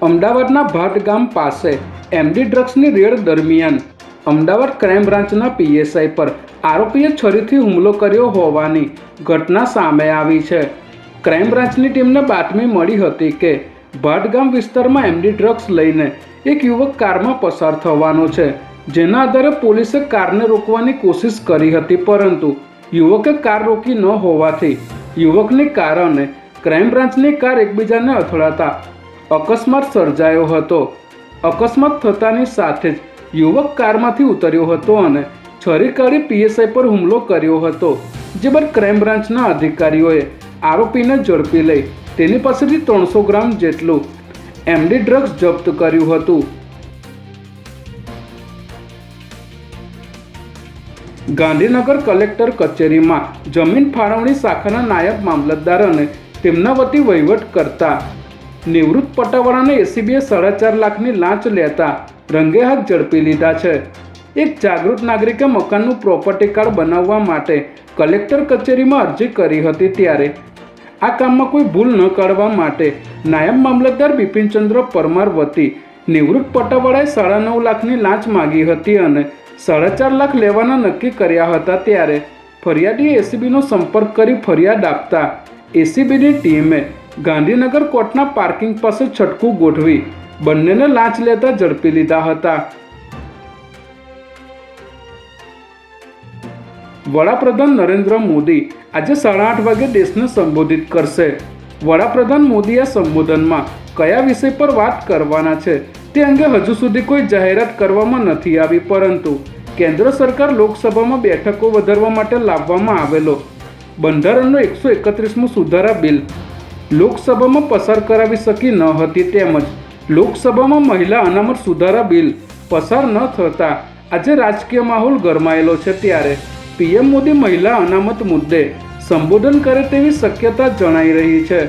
અમદાવાદના ભાટ ગામ પાસે એમડી ડ્રગ્સની રેડ દરમિયાન અમદાવાદ ક્રાઇમ બ્રાન્ચના પીએસઆઈ પર આરોપીએ છરીથી હુમલો કર્યો હોવાની ઘટના સામે આવી છે। ક્રાઇમ બ્રાન્ચની ટીમને બાતમી મળી હતી કે ભાટ ગામ વિસ્તારમાં એમડી ડ્રગ્સ લઈને એક યુવક કારમાં પસાર થવાનો છે, જેના આધારે પોલીસે કારને રોકવાની કોશિશ કરી હતી, પરંતુ યુવકે કાર રોકી ન હોવાથી યુવકની કાર અને ક્રાઇમ બ્રાન્ચની કાર એકબીજાને અથડાતા અકસ્માત સર્જાયો હતો। અકસ્માત થતાની સાથે જ યુવક કારમાંથી ઉતર્યો હતો અને છરી કાઢી પીએસઆઈ પર હુમલો કર્યો હતો, જે બાદ ક્રાઇમ બ્રાન્ચના અધિકારીઓએ આરોપીને ઝડપી લઈ તેની પાસેથી 300 ગ્રામ જેટલું એમડી ડ્રગ્સ જપ્ત કર્યું હતું। ગાંધીનગર કલેક્ટર કચેરીમાં જમીન ફાળવણી શાખાના નાયબ મામલતદાર અને તેમના વતી વહીવટ કરતા નિવૃત્ત પટ્ટાવાળાને એસીબીએ 4.5 લાખની લાંચ લેતા રંગે હાથ ઝડપી લીધા છે। એક જાગૃત નાગરિકે મકાનનું પ્રોપર્ટી કાર્ડ બનાવવા માટે કલેક્ટર કચેરીમાં અરજી કરી હતી, ત્યારે આ કામમાં કોઈ ભૂલ ન કાઢવા માટે નાયબ મામલતદાર બિપિનચંદ્ર પરમાર વતી નિવૃત્ત પટ્ટાવાળાએ 9.5 લાખની લાંચ માગી હતી અને 4.5 લાખ લેવાના નક્કી કર્યા હતા। ત્યારે ફરિયાદીએ એસીબીનો સંપર્ક કરી ફરિયાદ આપતા એસીબીની ટીમે ગાંધીનગર કોર્ટના પાર્કિંગ પાસે છટકું ગોઠવી બંનેને લાંચ લેતા ઝડપી લીધા હતા। વડાપ્રધાન નરેન્દ્ર મોદી આજે 8:30 વાગે દેશને સંબોધિત કરશે। વડાપ્રધાન મોદી આ સંબોધનમાં કયા વિષય પર વાત કરવાના છે તે અંગે હજુ સુધી કોઈ જાહેરાત કરવામાં નથી આવી, પરંતુ કેન્દ્ર સરકાર લોકસભામાં બેઠકો વધારવા માટે લાવવામાં આવેલો બંધારણનો 131મો સુધારા બિલ લોકસભામાં પસાર કરાવી શકી ન હતી, તેમજ લોકસભામાં મહિલા અનામત સુધારા બિલ પસાર ન થતાં આજે રાજકીય માહોલ ગરમાયેલો છે। ત્યારે પીએમ મોદી મહિલા અનામત મુદ્દે સંબોધન કરે તેવી શક્યતા જણાઈ રહી છે।